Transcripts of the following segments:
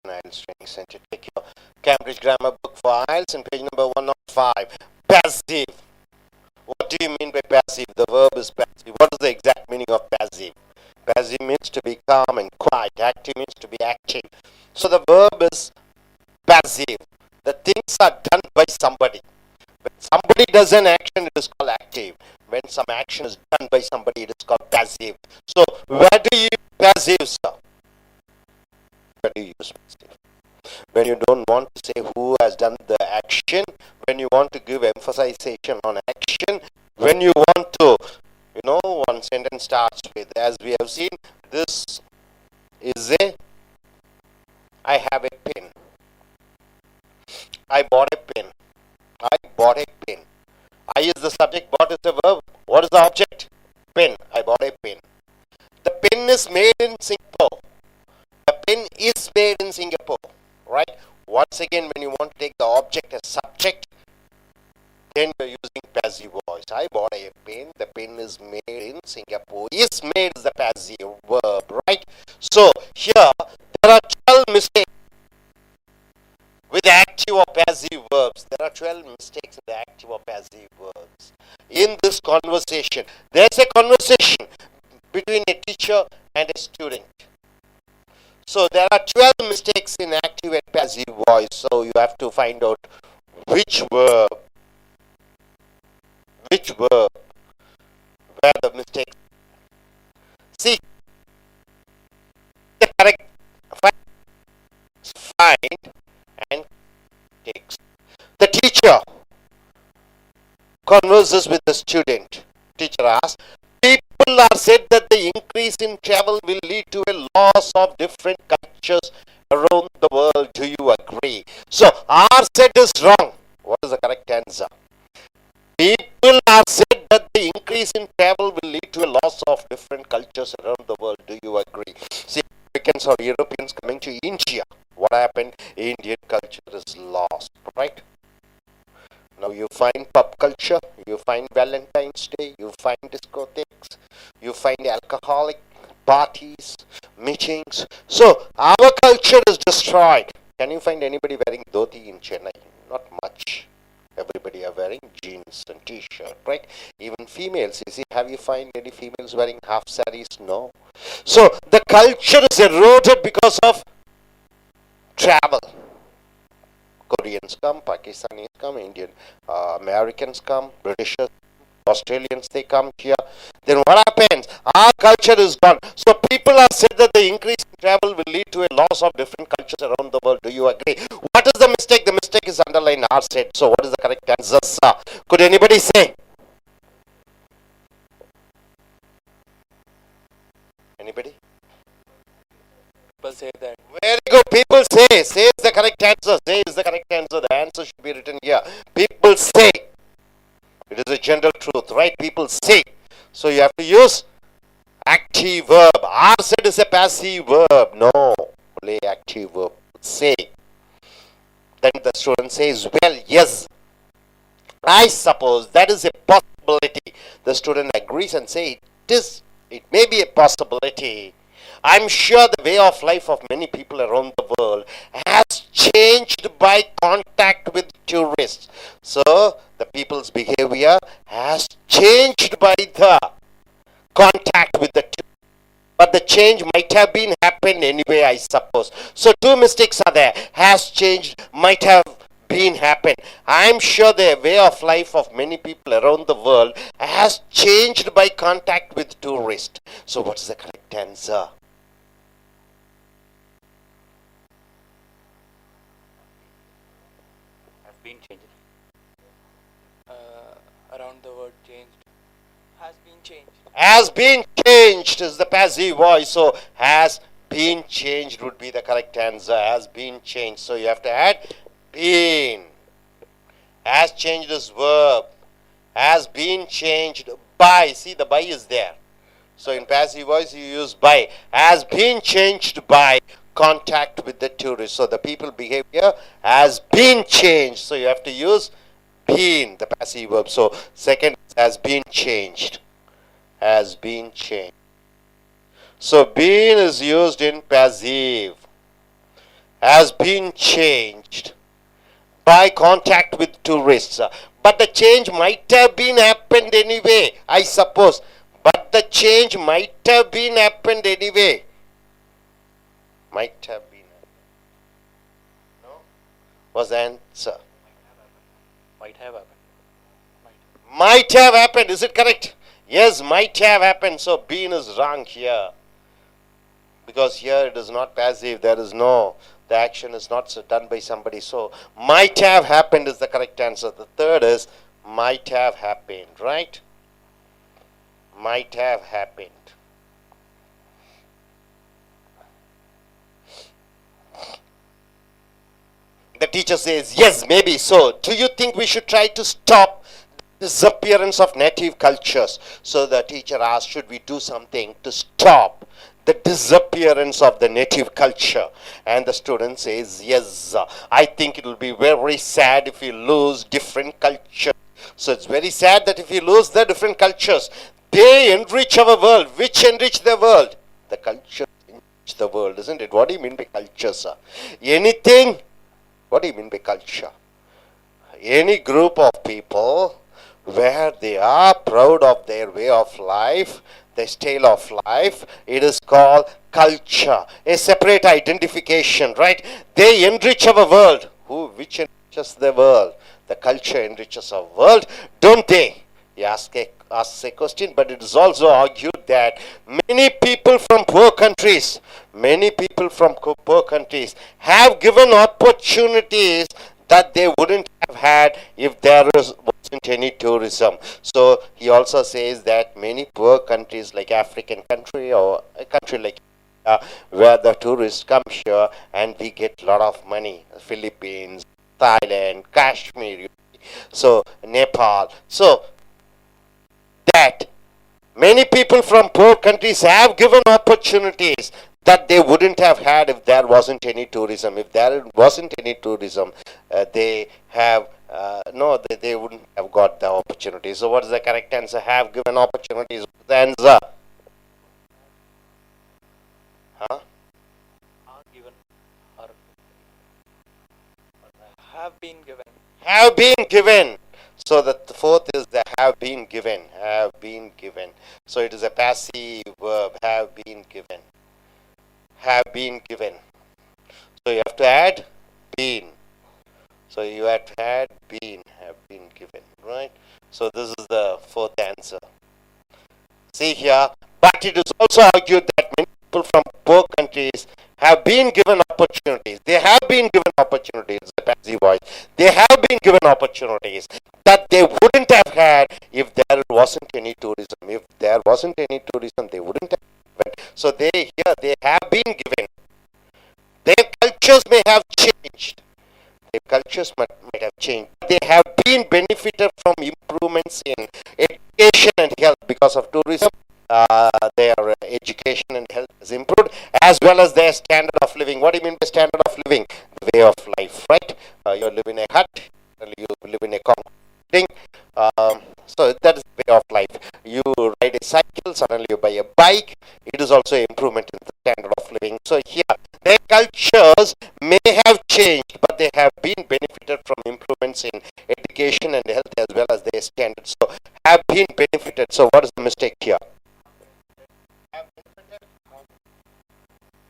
I.E.L.T.S Training Center. Take your Cambridge Grammar book for I.E.L.T.S and page number 105. Passive. What do you mean by passive? The verb is passive. What is the exact meaning of passive? Passive means to be calm and quiet. Active means to be active. So the verb is passive. The things are done by somebody. When somebody does an action, it is called active. When some action is done by somebody, it is called passive. So where do you use passive, sir? Where do you use passive? When you don't want to say who has done the action, when you want to give emphasization on action, when you want to, one sentence starts with, as we have seen, this is I have a pen. I bought a pen. I bought a pen. I is the subject, bought is the verb. What is the object? Pen. I bought a pen. The pen is made in Singapore. The pen is made in Singapore. Right? Once again, when you want to take the object as subject, then you're using passive voice. I bought a pen. The pen is made in Singapore. Is made is the passive verb. Right? So, here, there are 12 mistakes with active or passive verbs. There are 12 mistakes in the active or passive verbs. In this conversation, there's a conversation between a teacher and a student. So there are 12 mistakes in active and passive voice. So you have to find out which verb, where the mistakes. See, the correct find and takes. The teacher converses with the student. Teacher asks, people are said that the increase in travel will lead to a loss of different cultures around the world. Do you agree? So, are said is wrong. What is the correct answer? People are said that the increase in travel will lead to a loss of different cultures around the world. Do you agree? See, Americans or Europeans coming to India, what happened? Indian culture is lost, right? Now you find pop culture, you find Valentine's Day, you find discotheques, you find alcoholic parties, meetings. So our culture is destroyed. Can you find anybody wearing dhoti in Chennai? Not much. Everybody are wearing jeans and t-shirt, right? Even females, you see, have you find any females wearing half sarees? No. So the culture is eroded because of travel. Koreans come, Pakistanis come, Americans come, Britishers, Australians, they come here. Then what happens? Our culture is gone. So people have said that the increase in travel will lead to a loss of different cultures around the world. Do you agree? What is the mistake? The mistake is underlined are said. So what is the correct answer, sir? Could anybody say? Anybody? People say that. Very good. People say. Say is the correct answer. Say is the correct answer. The answer should be written here. People say. It is a general truth, right? People say. So you have to use active verb. Are said is a passive verb. No. Only active verb. Say. Then the student says, well, yes, I suppose that is a possibility. The student agrees and says, it may be a possibility. I'm sure the way of life of many people around the world has changed by contact with tourists. So, the people's behavior has changed by the contact with the tourists. But the change might have been happened anyway, I suppose. So, two mistakes are there. Has changed, might have been happened. I'm sure the way of life of many people around the world has changed by contact with tourists. So, what is the correct answer? Been changed. Around the word changed. Has been changed. Has been changed is the passive voice. So has been changed would be the correct answer. Has been changed. So you have to add been. Has changed is verb. Has been changed by. See, the by is there. So in passive voice you use by. Has been changed by contact with the tourist. So the people behavior has been changed. So you have to use been, the passive verb. So second has been changed. Has been changed. So been is used in passive. has been changed by contact with tourists. But the change might have been happened anyway, I suppose. But the change might have been happened anyway. Might have been. No? Was the answer? Might have happened. Might have happened. Is it correct? Yes, might have happened. So been is wrong here. Because here it is not passive. There is no, the action is not done by somebody. So might have happened is the correct answer. The third is might have happened, right? Might have happened. The teacher says, yes, maybe so. Do you think we should try to stop the disappearance of native cultures? So the teacher asks, should we do something to stop the disappearance of the native culture? And the student says, yes, I think it will be very sad if we lose different cultures. So it's very sad that if we lose the different cultures, they enrich our world. Which enrich the world? The culture enrich the world, isn't it? What do you mean by culture, sir? Anything? What do you mean by culture? Any group of people where they are proud of their way of life, their style of life, it is called culture. A separate identification, right? They enrich our world. Which enriches the world? The culture enriches our world, don't they? He asks a question, but it is also argued that many people from poor countries have given opportunities that they wouldn't have had if there wasn't any tourism. So he also says that many poor countries like African country or a country like where the tourists come here and we get a lot of money, Philippines, Thailand, Kashmir, so Nepal. So that many people from poor countries have given opportunities that they wouldn't have had if there wasn't any tourism. If there wasn't any tourism, they have they wouldn't have got the opportunity. So what is the correct answer? Have given opportunities. The answer? Huh? Are given. Or have been given. Have been given. So the fourth is the have been given. Have been given. So it is a passive verb. Have been given. Have been given. So you have to add been. So you have to add been. Have been given. Right? So this is the fourth answer. See here. But it is also argued that many people from poor countries have been given opportunities. They have been given opportunities. The passive voice. They have been given opportunities that they wouldn't have had if there wasn't any tourism. If there wasn't any tourism, they wouldn't have given. So they have been given. Their cultures may have changed. Their cultures might have changed. They have been benefited from improvements in education and health because of tourism. Their education and health has improved, as well as their standard of living. What do you mean by standard of living? The way of life, right? You live in a hut, you live in a concrete building. So that is the way of life. You ride a cycle, suddenly you buy a bike. It is also an improvement in the standard of living. So here, their cultures may have changed, but they have been benefited from improvements in education and health as well as their standards. So have been benefited. So what is the mistake here?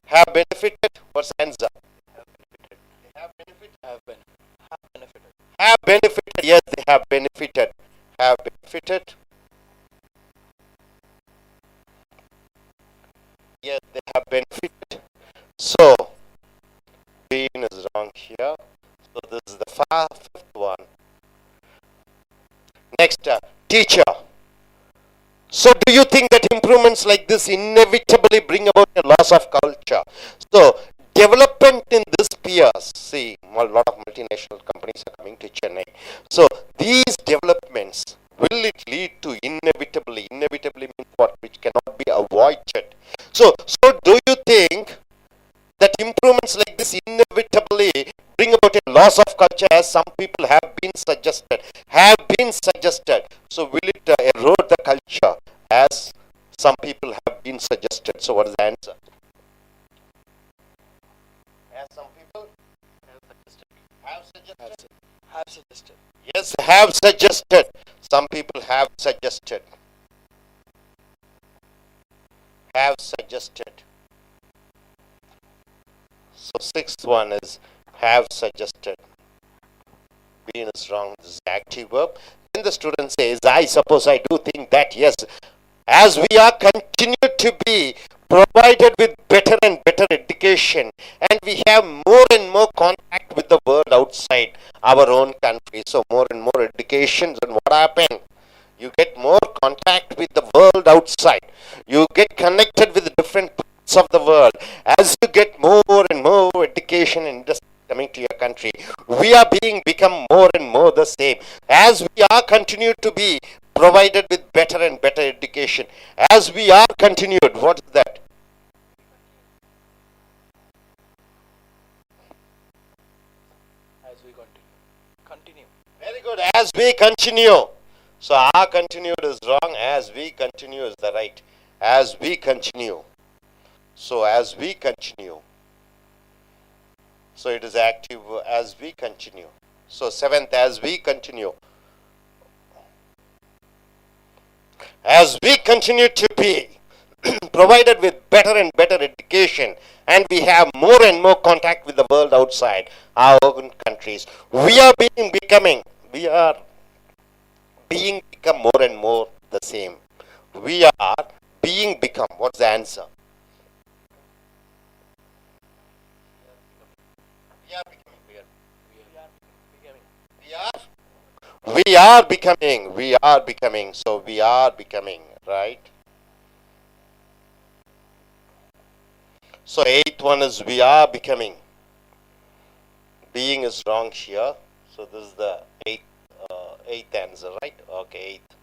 Have benefited? What's the answer? Have benefited. Have benefited. Have benefited. Yes, they have benefited. Have benefited. Yes, they have benefited. So, been is wrong here. So this is the fifth one. Next, teacher. So do you think that improvements like this inevitably bring about a loss of culture? So development in this spheres, see, a lot of multinational companies are coming to Chennai. So these developments, will it lead to inevitably? Inevitably means what? Which cannot be avoided. So do you think that improvements like this inevitably bring about a loss of culture, as some people have been suggested? So will it erode the culture, as some people have been suggested? So what is the answer? As some people have suggested. Have suggested. Yes, have suggested. Some people have suggested. Have suggested. So sixth one is have suggested. Being is wrong. This is the active verb. Then the student says, I suppose I do think that yes, as we are continued to be provided with better and better education, and we have more and more contact with the world outside our own country. So more and more education, and what happened? You get more contact with the world outside. You get connected with different parts of the world. As you get more and more education and industry coming to your country, we are become more and more the same. As we are continued to be provided with better and better education, as we are continued, what is that? As we continue. Very good. As we continue. So our continued is wrong. As we continue is the right. As we continue. So as we continue. So it is active as we continue. So seventh, as we continue. As we continue to be provided with better and better education, and we have more and more contact with the world outside our own countries, we are become more and more the same. We are become. What's the answer? We are becoming. We are becoming. So we are becoming, right? So eighth one is we are becoming. Being is wrong here. So this is the eighth answer, right? Okay, eighth.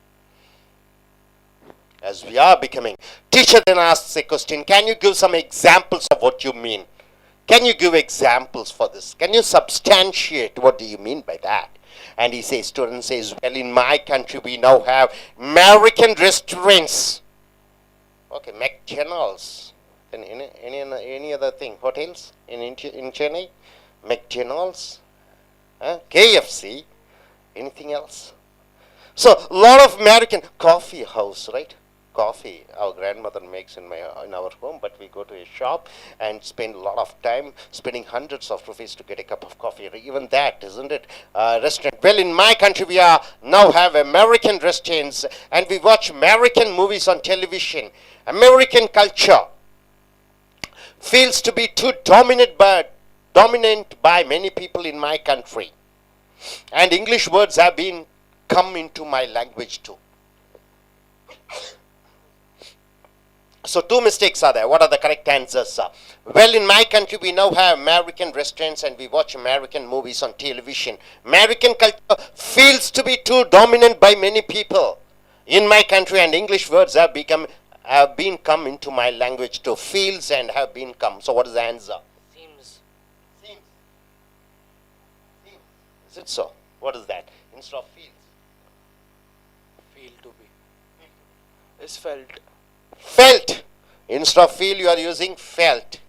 As we are becoming. Teacher then asks a question. Can you give some examples of what you mean? Can you give examples for this? Can you substantiate what do you mean by that? And he says, student says, well, in my country we now have American restaurants. Okay, McDonald's. And any other thing? Hotels in Chennai? McDonald's? KFC? Anything else? So, a lot of American coffee house, right? Coffee our grandmother makes in our home, but we go to a shop and spend a lot of time spending hundreds of rupees to get a cup of coffee. Even that, isn't it? Restaurant. Well, in my country we are now have American restaurants, and we watch American movies on television. American culture feels to be too dominant by many people in my country, and English words have been come into my language too. So two mistakes are there. What are the correct answers? Well, in my country we now have American restaurants and we watch American movies on television. American culture feels to be too dominant by many people in my country, and English words have been come into my language too. Feels and have been come. So what is the answer? Seems. Is it so? What is that? Instead of feels. Feel to be. Is felt. Felt. Instead of feel, you are using felt.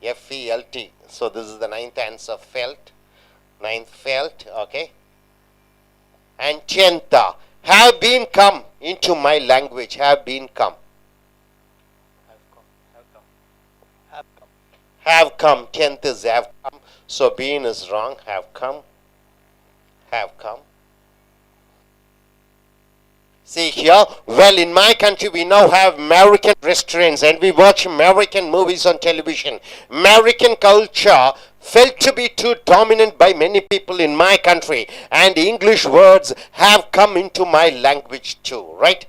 F-E-L-T. So this is the ninth answer, felt. Ninth, felt. Okay. And chenta. Have been come into my language. Have been come. Have come. Tenth is have come. So been is wrong. Have come. Have come. See here, well, in my country we now have American restaurants and we watch American movies on television. American culture felt to be too dominant by many people in my country, and English words have come into my language too, right?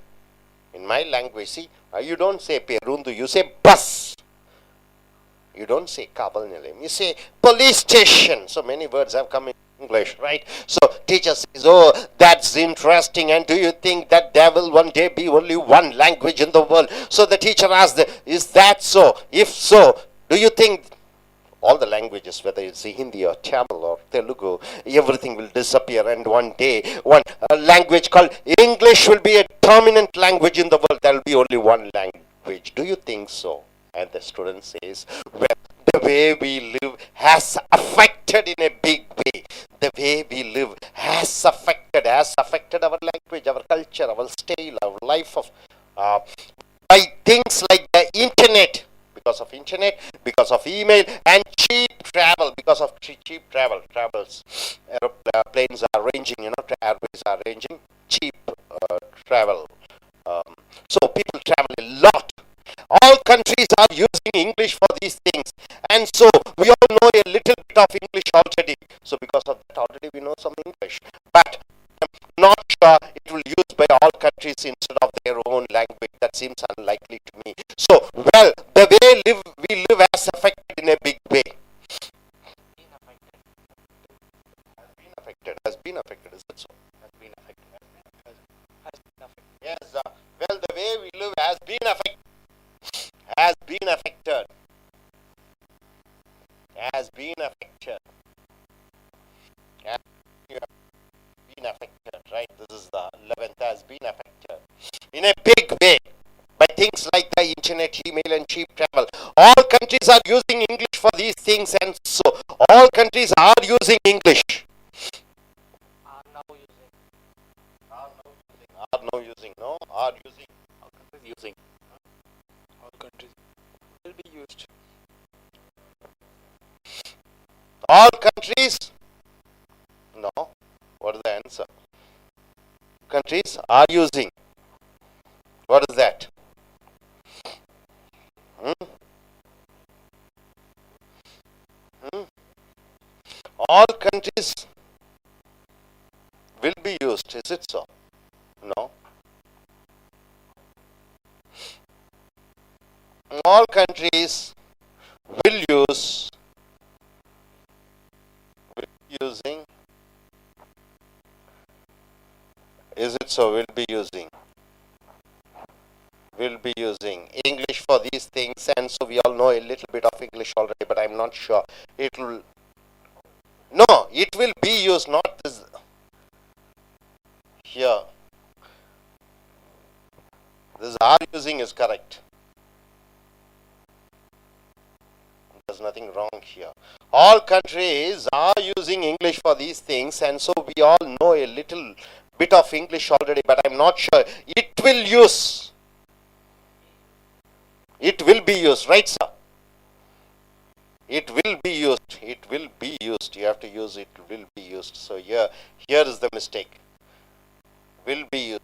In my language, see, you don't say perundu, you say bus. You don't say Kabul Nilayam, you say police station. So many words have come in English, right? So teacher says, oh, that's interesting, and do you think that there will one day be only one language in the world? So the teacher asked, is that so? If so, do you think all the languages, whether it's Hindi or Tamil or Telugu, everything will disappear, and one day one language called English will be a dominant language in the world? There will be only one language. Do you think so? And the student says, well, the way we live has affected in a big way. The way we live has affected our language, our culture, our style, our life of uh, by things like the internet, because of internet, because of email, and cheap travel, because of cheap travels. Airplanes are arranging, airways are arranging cheap travel. Um, so people travel a lot. All countries are using English for these things, and so we all know a little bit of English already. So because of that, already we know some English, but not sure it will used by all countries instead of their own language. That seems unlikely to me. So, well, the way we live has affected in a big way. Has been affected. Is it so? Has been affected. Has been affected. Yes. Well, the way we live has been affected. Has been affected. Has been affected. Has been affected. Right. This is the 11th. Has been affected in a big way by things like the internet, email, and cheap travel. All countries are using English for these things, and so all countries are using English. Are now using. Are now using. No, are using. All countries using. All countries will be used. All countries. No. What is the answer? Countries are using. What is that? Hmm? Hmm? All countries will be used. Is it so? No. All countries will use. Will be using. Is it so? Will be using. Will be using English for these things, and so we all know a little bit of English already, but I'm not sure it will. No, it will be used, not this here. This are using is correct. There's nothing wrong here. All countries are using English for these things, and so we all know a little bit of English already, but I'm not sure it will use. It will be used, right, sir? It will be used. It will be used. You have to use it. Will be used. So here is the mistake. Will be used.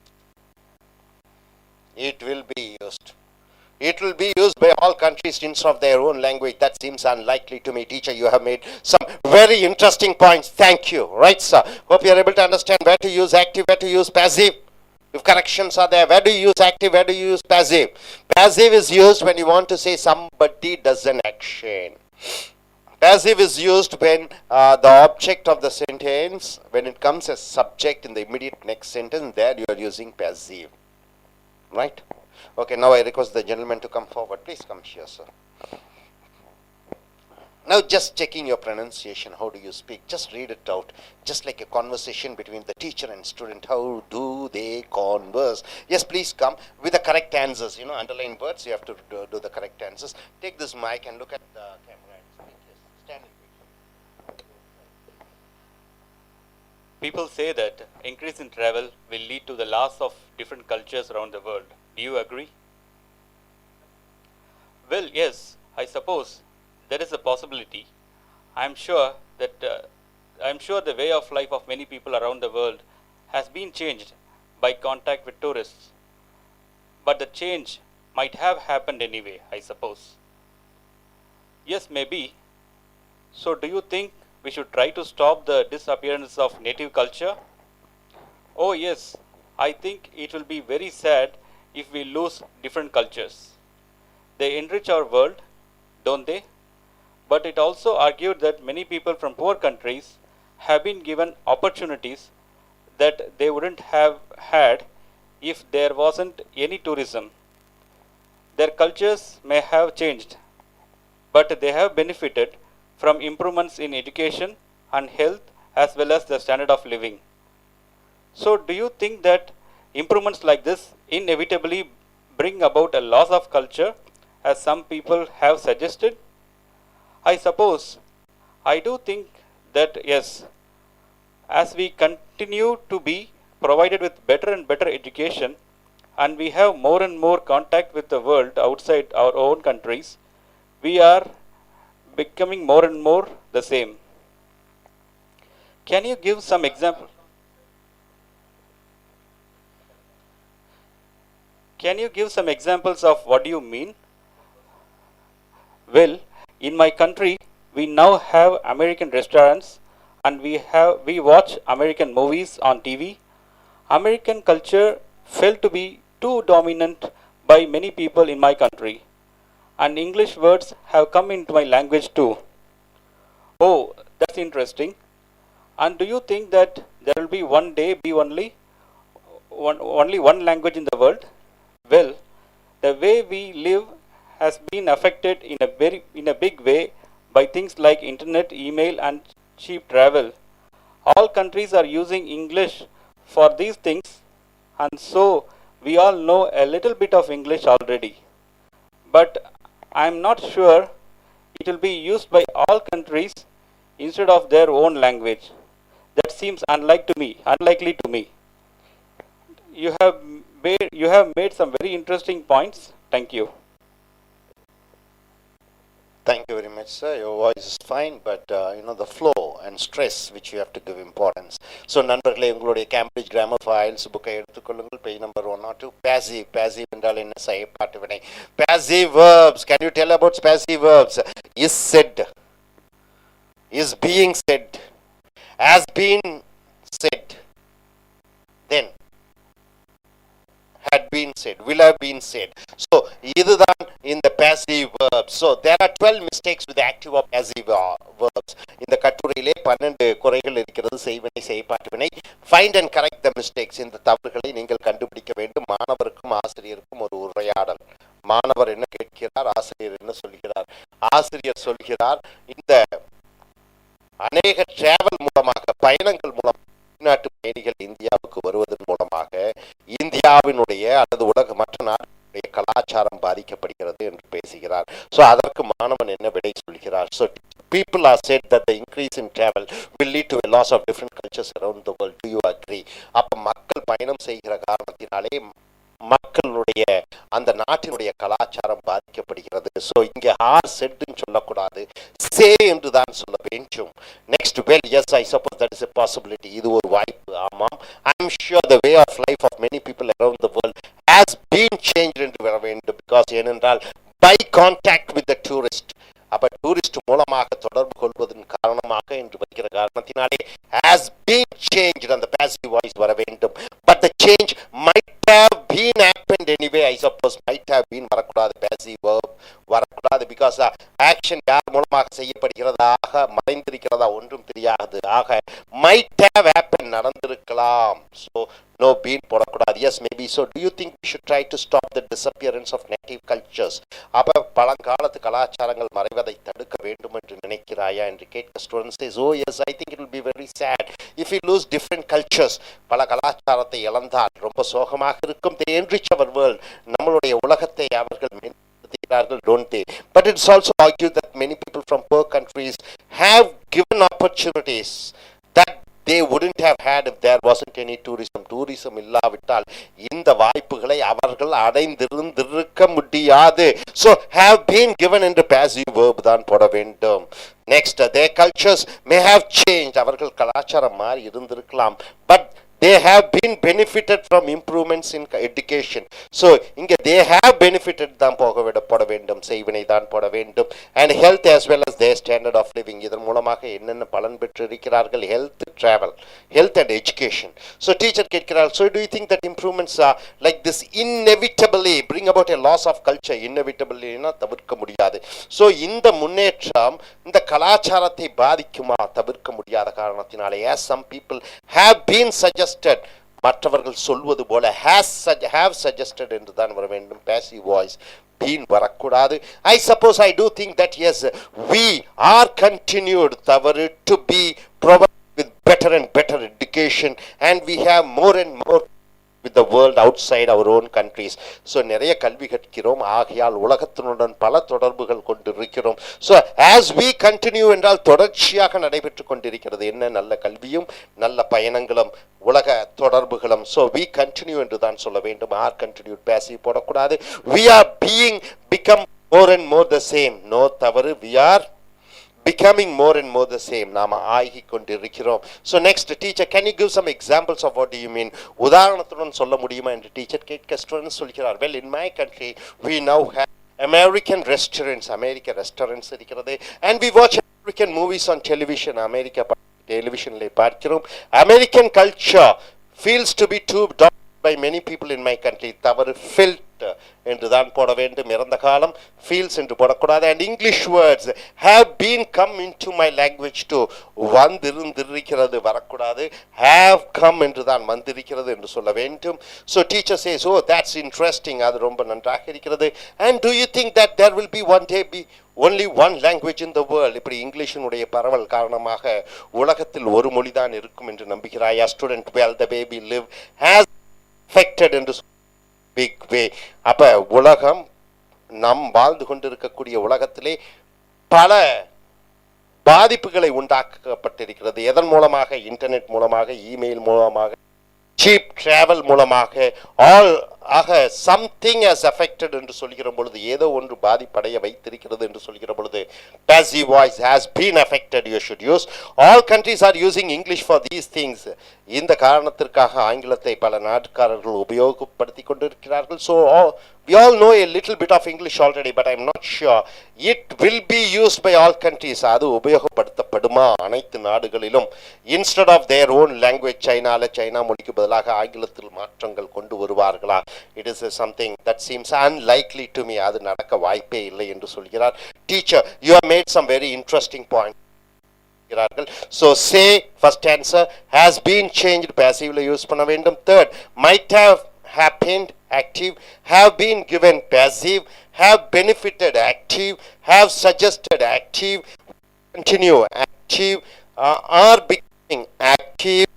It will be used. It will be used by all countries instead of their own language. That seems unlikely to me. Teacher, you have made some very interesting points. Thank you. Right, sir? Hope you are able to understand where to use active, where to use passive. If corrections are there, where do you use active, where do you use passive? Passive is used when you want to say somebody does an action. Passive is used when the object of the sentence, when it comes as subject in the immediate next sentence, there you are using passive. Right? Okay, now I request the gentleman to come forward. Please come here, sir. Now just checking your pronunciation. How do you speak? Just read it out. Just like a conversation between the teacher and student. How do they converse? Yes, please come with the correct answers. Underline words. You have to do the correct answers. Take this mic and look at the camera and speak. Yes, stand in. People say that increase in travel will lead to the loss of different cultures around the world. Do you agree? Well, yes, I suppose there is a possibility. I'm sure the way of life of many people around the world has been changed by contact with tourists. But the change might have happened anyway, I suppose. Yes, maybe. So do you think we should try to stop the disappearance of native culture? Oh yes, I think it will be very sad if we lose different cultures. They enrich our world, don't they? But it also argued that many people from poor countries have been given opportunities that they wouldn't have had if there wasn't any tourism. Their cultures may have changed, but they have benefited from improvements in education and health as well as the standard of living. So, do you think that improvements like this inevitably bring about a loss of culture, as some people have suggested? I suppose I do think that yes, as we continue to be provided with better and better education, and we have more and more contact with the world outside our own countries, we are becoming more and more the same. Can you give some example? Can you give some examples of what do you mean? Well, in my country, we now have American restaurants and we watch American movies on TV. American culture felt to be too dominant by many people in my country, and English words have come into my language too. Oh, that's interesting. And do you think that there will be one day be only one language in the world? Well, the way we live has been affected in a big way by things like internet, email, and cheap travel. All countries are using English for these things, and so we all know a little bit of English already. But I'm not sure it will be used by all countries instead of their own language. That seems unlikely to me. You have made some very interesting points. Thank you. Thank you very much, sir. Your voice is fine, but the flow and stress which you have to give importance. So, நண்பர்களே உங்களுடைய Cambridge grammar files புக்கை எடுத்துக்கொள்ளுங்கள். Page number 102. Passive என்றால் என்ன? செயற்பாட்டு வினை. Passive verbs. Can you tell about passive verbs? Is said, is being said, has been said, then had been said, will have been said. So, இதுதான் இந்த passive verbs. So, there are 12 mistakes with active or passive verbs. இந்த கட்டுரையிலே 12 குறைகள் இருக்கிறது. செய்வினை, செய்பாட்டு வினை. Find and correct the mistakes. இந்த தவறுகளை நீங்கள் கண்டுபிடிக்க வேண்டும். மாணவருக்கும் ஆசிரியருக்கும் ஒரு உரையாடல். மாணவர் என்ன கேட்கிறார், ஆசிரியர் என்ன சொல்கிறார்? ஆசிரியர் சொல்கிறார், இந்த அநேக டிராவல் மூலமாக, பயணங்கள் மூலமாக, வெளிநாட்டு பயணிகள் இந்தியாவுக்கு வருவதன் மூலமாக இந்தியாவினுடைய அல்லது மற்ற நாடுகளுடைய கலாச்சாரம் பாதிக்கப்படுகிறது என்று பேசுகிறார். ஸோ அதற்கு மாணவன் என்ன விடை சொல்கிறார்? So people are said that the increase in travel will lead to a loss of different cultures around the world. Do you agree? அப்ப மக்கள் பயணம் செய்கிற காரணத்தினாலே மக்களுடைய அந்த நாட்டினுடைய கலாச்சாரம் பாதிக்கப்படுகிறது. ஸோ இங்கே ஆர் செட்னு சொல்லக்கூடாது, சே என்று தான் சொல்ல வேண்டும். Next, well, yes, I suppose that is a possibility. இது ஒரு வாய்ப்பு. ஆமாம், I am sure the way of life of many people around the world has been change என்று வர வேண்டும். பிகாஸ் ஏனென்றால் by contact with the tourist, அப்ப tourist மூலமாக தொடர்பு கொள்வதன் காரணமாக என்று வைக்கிற காரணத்தினாலே has been changed அந்த passive voice வர வேண்டும். But the change might have been happened anyway. I suppose might have been வரக்கூடாது, passive verb வரக்கூடாது. பிகாஸ் ஆக்ஷன் யார் மூலமாக செய்யப்படுகிறதாக மறைந்திருக்கிறதா ஒன்றும் தெரியாது. ஆக might have happened நடந்திருக்கலாம். So no been போடக்கூடாது. Yes, maybe so. Do you think we should try to stop the disappearance of native cultures? அப்ப பழங்காலத்து கலாச்சாரங்கள் மறைவதை தடுக்க வேண்டும் என்று நினைக்கிறாயா என்று கேட்க student says, oh yes, I think it will be very sad if we lose different cultures. பல கலாச்சாரத்தை இழந்தால் ரொம்ப சோகமாக இருக்கும். They enrich our world. நம்மளுடைய உலகத்தை அவர்கள் மேம்படுத்துகிறார்கள், don't they? But it's also argued that many people from poor countries have given opportunities that they wouldn't have had if there wasn't any tourism. Tourism இல்லாவிட்டால் இந்த வாய்ப்புகளை அவர்கள் அடைந்திருந்திருக்க முடியாது. So have been given என்று passive verb தான் போட வேண்டும். Next, their cultures may have changed. அவர்கள் கலாச்சாரம் மாறி இருந்திருக்கலாம். But they have been benefited from improvements in education. So இங்க they have benefited தான் போட வேண்டும், செய்வினை தான் போட வேண்டும். And health as well as their standard of living. இதன் மூலமாக என்னென்ன பலன் பெற்று இருக்கிறார்கள்? Health, travel, health and education. So teacher கேட்கிறார், so do you think that improvements are like this inevitably bring about a loss of culture? Inevitably னா தவிர்க்க முடியாது. So இந்த முன்னேற்றம் இந்த கலாச்சாரத்தை பாதிக்குமா? தவிர்க்க முடியாத காரணத்தினாலே, as some people have been suggested, மற்றவர்கள் சொல்வது போல have suggested என்று தான் வர வேண்டும். passive voice been வரக்கூடாது. I suppose I do think that yes, we are continued தவறு to be provided with better and better education, and we have more and more with the world outside our own countries. So நிறைய கல்வி கற்கிறோம், ஆகையால் உலகத்தினுடன் பல தொடர்புகள் கொண்டிருக்கிறோம். So as we continue என்றால் தொடர்ச்சியாக நடைபெற்று கொண்டிருக்கிறது என்ன, நல்ல கல்வியும் நல்ல பயணங்களும் உலக தொடர்புகளும். So we continue என்று தான் சொல்ல வேண்டும். are continued passive போடக்கூடாது. we are become more and more the same. no தவறு. we are becoming more and more the same. நாம ஆகி கொண்டிருக்கிறோம். So next, teacher, can you give some examples of what do you mean? உதாரணத்துடன் சொல்ல முடியுமா என்று teacher கேட்க students சொல்கிறார். Well, in my country we now have American restaurants. அமெரிக்க ரெஸ்டாரண்ட்ஸ் இருக்கிறது. And we watch American movies on television. அமெரிக்க டெலிவிஷனில் பார்க்கிறோம். American culture feels to be too dominated by many people in my country. தவறு. felt என்று தான் போட வேண்டும். இறந்த காலம் feels என்று போடக்கூடாது. and English words have been come into my language too. வந்திருக்கிறது வரக்கூடாது. have come என்று தான் வந்திருக்கிறது என்று சொல்ல வேண்டும். so teacher says, oh that's interesting, அது ரொம்ப நன்றாக இருக்கிறது. and do you think that there will be one day be only one language in the world? இப்படி இங்கிலீஷினுடைய பரவல் காரணமாக உலகத்தில் ஒரு மொழி தான் இருக்கும் என்று நம்புகிறாயா? Student, well the way we live has affected என்று big way. அப்ப உலகம் நாம் வாழ்ந்து கொண்டிருக்கக்கூடிய உலகத்திலே பல பாதிப்புகளை உண்டாக்கப்பட்டிருக்கிறது. எதன் மூலமாக? இன்டர்நெட் மூலமாக, இமெயில் மூலமாக, cheap travel மூலமாக, all ஆக something has affected என்று சொல்கிற பொழுது, ஏதோ ஒன்று பாதிப்படைய வைத்திருக்கிறது என்று சொல்கிற பொழுது passive voice has been affected. you should use. all countries are using English for these things. இந்த காரணத்திற்காக ஆங்கிலத்தை பல நாட்டுக்காரர்கள் உபயோகப்படுத்தி கொண்டிருக்கிறார்கள். so we all know a little bit of English already, but I'm not sure it will be used by all countries. அது உபயோகப்படுத்தப்படுமா அனைத்து நாடுகளிலும்? instead of their own language, China மொழிக்கு பதிலாக ஆங்கிலத்தில் மாற்றங்கள் கொண்டு வருவார்களா? it is something that seems unlikely to me. அது நடக்க வாய்ப்பே இல்லை என்று சொல்கிறார். teacher, you have made some very interesting points. so say first answer has been changed, passively use பண்ண வேண்டும். third, might have happened, active. have been given, passive. have benefited, active. have suggested, active. continue, active. are becoming, active.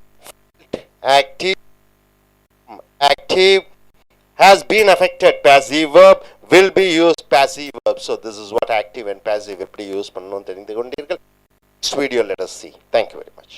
active. has been affected, passive verb. will be used, passive verb. so this is what active and passive எப்படி use பண்ணணும் தெரிந்து கொண்டீர்கள். next video let us see. thank you very much.